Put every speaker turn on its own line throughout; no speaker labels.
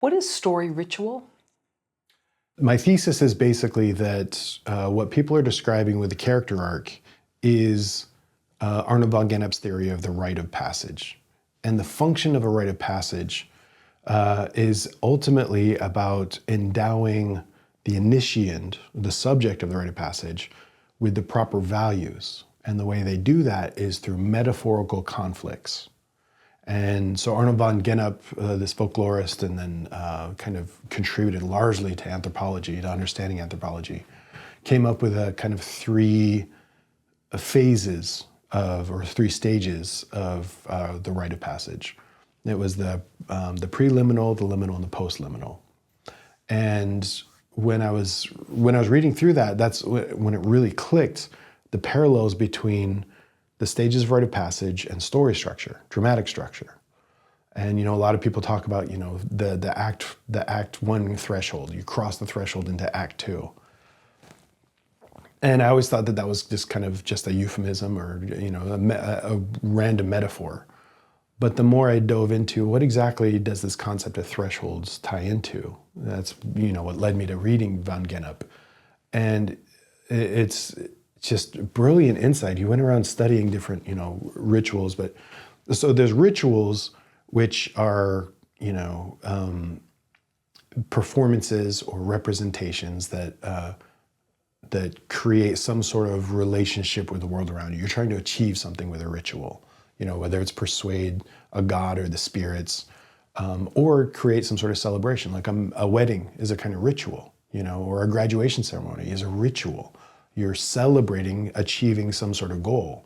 What is story ritual?
My thesis is basically that what people are describing with the character arc is Arnold von Gennep's theory of the rite of passage. And the function of a rite of passage is ultimately about endowing the initiand, the subject of the rite of passage, with the proper values. And the way they do that is through metaphorical conflicts. And so Arnold von Gennep, this folklorist, and then kind of contributed largely to anthropology, to understanding anthropology, came up with a kind of three phases of, or three stages of the rite of passage. It was the preliminal, the liminal, and the postliminal. And when I was reading through that, that's when it really clicked, the parallels between the stages of rite of passage and story structure, dramatic structure. And a lot of people talk about the act one threshold. You cross the threshold into act two. And I always thought that was just a euphemism or a random metaphor. But the more I dove into what exactly does this concept of thresholds tie into, that's what led me to reading von Gennep. And it's just brilliant insight. He went around studying different rituals, but so there's rituals which are performances or representations that create some sort of relationship with the world around you. You're trying to achieve something with a ritual, whether it's persuade a god or the spirits, or create some sort of celebration. Like a wedding is a kind of ritual, or a graduation ceremony is a ritual. You're celebrating achieving some sort of goal.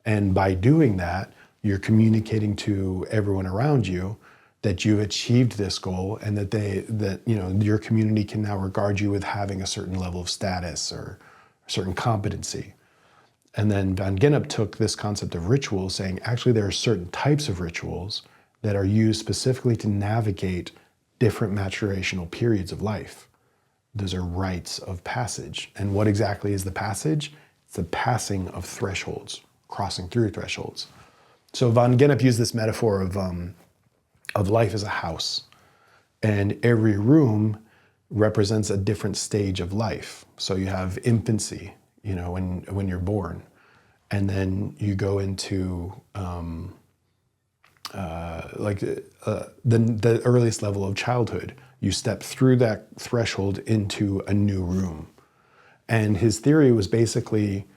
And by doing that, you're communicating to everyone around you that you've achieved this goal and that your community can now regard you with having a certain level of status or a certain competency. And then von Gennep took this concept of ritual, saying actually there are certain types of rituals that are used specifically to navigate different maturational periods of life. Those are rites of passage. And what exactly is the passage? It's the passing of thresholds, crossing through thresholds. So von Gennep used this metaphor of life as a house. And every room represents a different stage of life. So you have infancy, when you're born. And then you go into the earliest level of childhood. You step through that threshold into a new room. And his theory was basically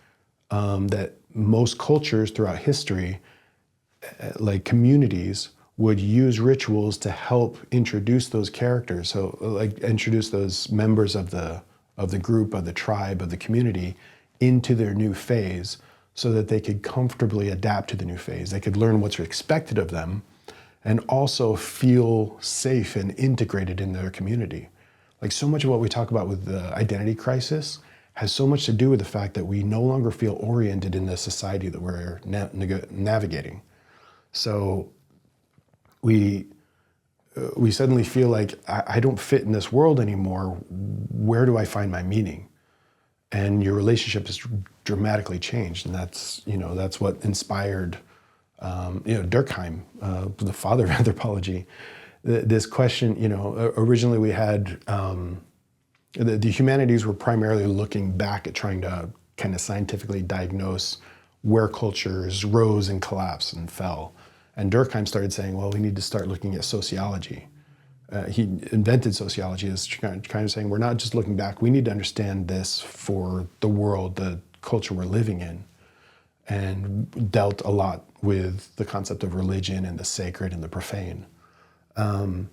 that most cultures throughout history, like communities, would use rituals to help introduce those characters. So like introduce those members of the group, of the tribe, of the community into their new phase so that they could comfortably adapt to the new phase. They could learn what's expected of them and also feel safe and integrated in their community. Like so much of what we talk about with the identity crisis has so much to do with the fact that we no longer feel oriented in the society that we're navigating. So we suddenly feel like I don't fit in this world anymore. Where do I find my meaning? And your relationship has dramatically changed, and that's what inspired Durkheim, the father of anthropology. This question, originally we had the humanities were primarily looking back at trying to kind of scientifically diagnose where cultures rose and collapsed and fell. And Durkheim started saying, well, we need to start looking at sociology. He invented sociology as kind of saying, we're not just looking back, we need to understand this for the world, the culture we're living in, and dealt a lot with the concept of religion and the sacred and the profane. And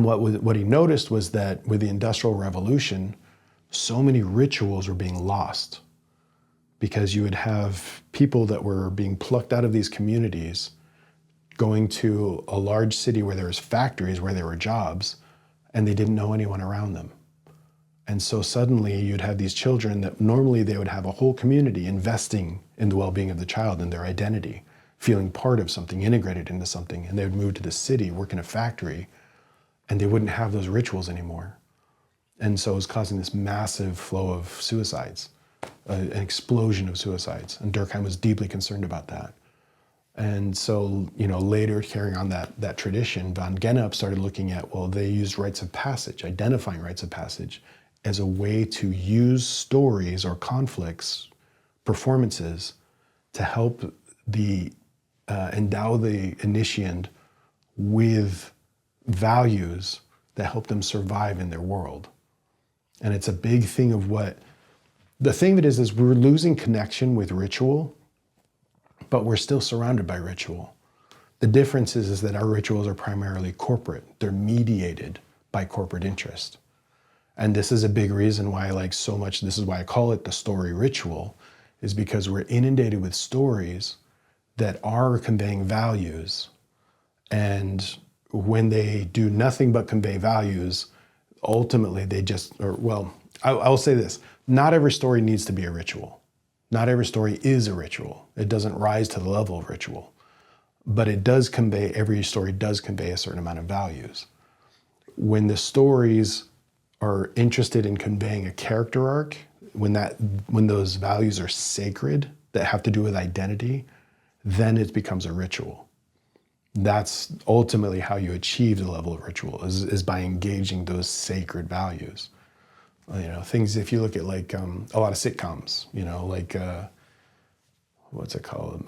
what he noticed was that with the Industrial Revolution, so many rituals were being lost because you would have people that were being plucked out of these communities going to a large city where there was factories, where there were jobs, and they didn't know anyone around them. And so suddenly you'd have these children that normally they would have a whole community investing in the well-being of the child and their identity, feeling part of something, integrated into something, and they would move to the city, work in a factory, and they wouldn't have those rituals anymore. And so it was causing this massive flow of suicides, an explosion of suicides. And Durkheim was deeply concerned about that. And so, later carrying on that tradition, von Gennep started looking at, well, they used rites of passage, identifying rites of passage as a way to use stories or conflicts, performances, to help endow the initiand with values that help them survive in their world. And it's a big thing of the thing of it is we're losing connection with ritual, but we're still surrounded by ritual. The difference is that our rituals are primarily corporate. They're mediated by corporate interest. And this is a big reason why I like so much, this is why I call it the story ritual, is because we're inundated with stories that are conveying values. And when they do nothing but convey values, ultimately I'll say this, not every story needs to be a ritual. Not every story is a ritual. It doesn't rise to the level of ritual, but every story does convey a certain amount of values. When the stories are interested in conveying a character arc, when those values are sacred, that have to do with identity, then it becomes a ritual. That's ultimately how you achieve the level of ritual, is by engaging those sacred values. Things, if you look at a lot of sitcoms, what's it called?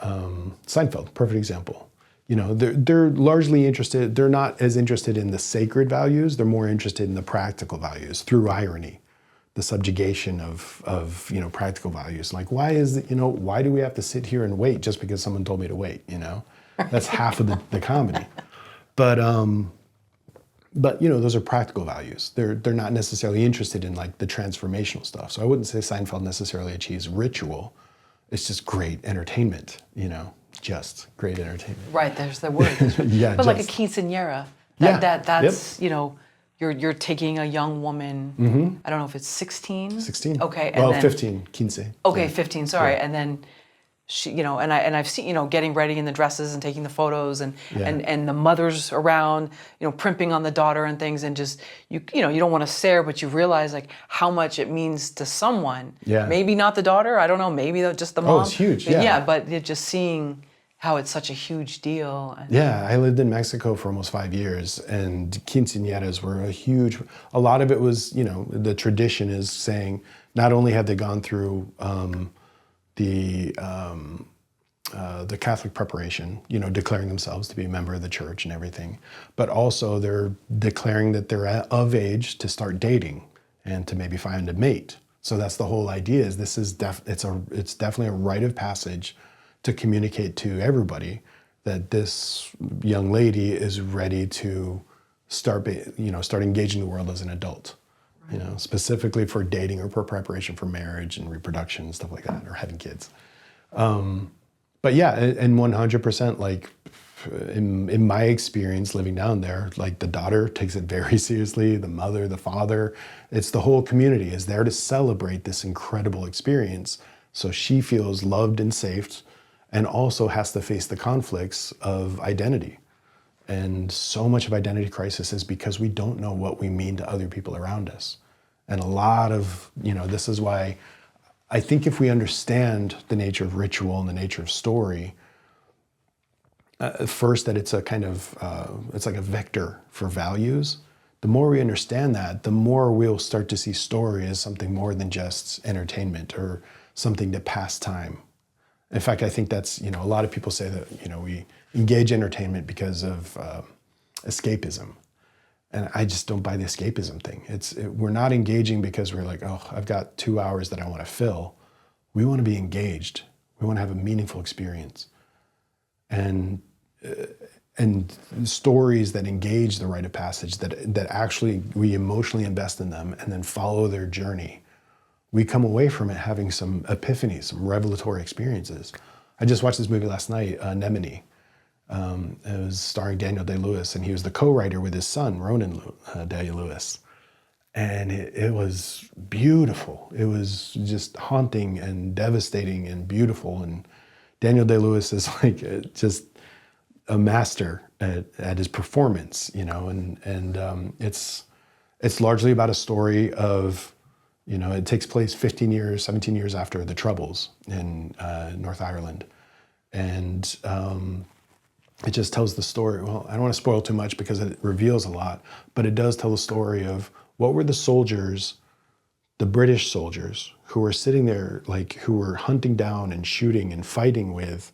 Seinfeld, perfect example. They're largely interested, they're not as interested in the sacred values, they're more interested in the practical values through irony, the subjugation of practical values. Like, why do we have to sit here and wait just because someone told me to wait, That's half of the comedy. But those are practical values. They're not necessarily interested in the transformational stuff. So I wouldn't say Seinfeld necessarily achieves ritual. It's just great entertainment, just great entertainment.
Right, there's the word.
Yeah,
but like a quinceañera, that's,
yep.
You're taking a young woman, I don't know if it's 16?
16.
Okay.
And then, 15, quince.
Okay, 15, sorry. Yeah. And then she, and I've seen, getting ready in the dresses and taking the photos and the mothers around, primping on the daughter and things, and just, you don't want to stare, but you realize how much it means to someone.
Yeah.
Maybe not the daughter, I don't know, maybe just the mom.
Oh, it's huge, yeah.
Yeah, but just seeing how it's such a huge deal.
Yeah, I lived in Mexico for almost 5 years, and quinceañeras were a lot of it was, the tradition is saying, not only have they gone through the Catholic preparation, declaring themselves to be a member of the church and everything, but also they're declaring that they're of age to start dating and to maybe find a mate. So that's the whole idea, is this is it's definitely a rite of passage to communicate to everybody that this young lady is ready to start engaging the world as an adult, right. Specifically for dating or for preparation for marriage and reproduction and stuff like that, or having kids. But yeah, and 100%, in my experience living down there, the daughter takes it very seriously, the mother, the father, it's the whole community is there to celebrate this incredible experience. So she feels loved and safe, and also has to face the conflicts of identity. And so much of identity crisis is because we don't know what we mean to other people around us. And a lot of, this is why I think if we understand the nature of ritual and the nature of story, first that it's a kind of, it's like a vector for values. The more we understand that, the more we'll start to see story as something more than just entertainment or something to pass time. In fact, I think that's, a lot of people say that, we engage entertainment because of escapism. And I just don't buy the escapism thing. We're not engaging because we're like, oh, I've got 2 hours that I want to fill. We want to be engaged. We want to have a meaningful experience. And stories that engage the rite of passage, that actually we emotionally invest in them and then follow their journey, we come away from it having some epiphanies, some revelatory experiences. I just watched this movie last night, Anemone. It was starring Daniel Day-Lewis, and he was the co-writer with his son, Ronan Day-Lewis. And it was beautiful. It was just haunting and devastating and beautiful. And Daniel Day-Lewis is just a master at his performance, and it's largely about a story of, it takes place 17 years after the Troubles in North Ireland. And it just tells the story. Well, I don't want to spoil too much because it reveals a lot, but it does tell the story of what were the soldiers, the British soldiers, who were sitting there, like, who were hunting down and shooting and fighting with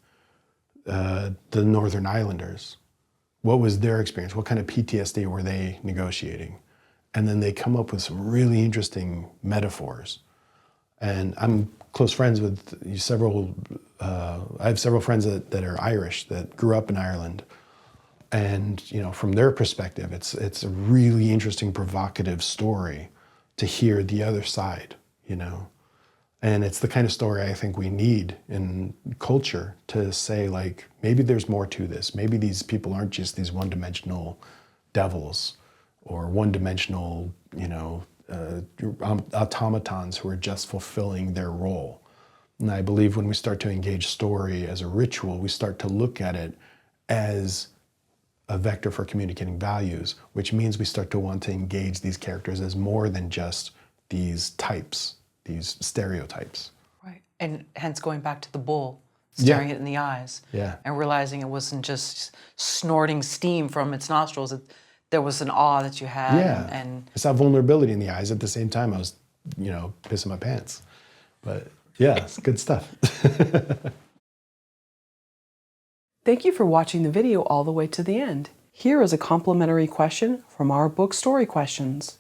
the Northern Islanders. What was their experience? What kind of PTSD were they negotiating? And then they come up with some really interesting metaphors. And I'm close friends with several, I have several friends that are Irish, that grew up in Ireland. And, you know, from their perspective, it's a really interesting, provocative story to hear the other side, you know. And it's the kind of story I think we need in culture to say, like, maybe there's more to this. Maybe these people aren't just these one-dimensional devils or one-dimensional, you know, automatons who are just fulfilling their role. And I believe when we start to engage story as a ritual, we start to look at it as a vector for communicating values, which means we start to want to engage these characters as more than just these types, these stereotypes.
Right. And hence going back to the bull, staring it in the eyes,
Yeah.
and realizing it wasn't just snorting steam from its nostrils. There was an awe that you had.
Yeah.
And
I saw vulnerability in the eyes at the same time I was, you know, pissing my pants. But yeah, it's good stuff.
Thank you for watching the video all the way to the end. Here is a complimentary question from our book Story Questions.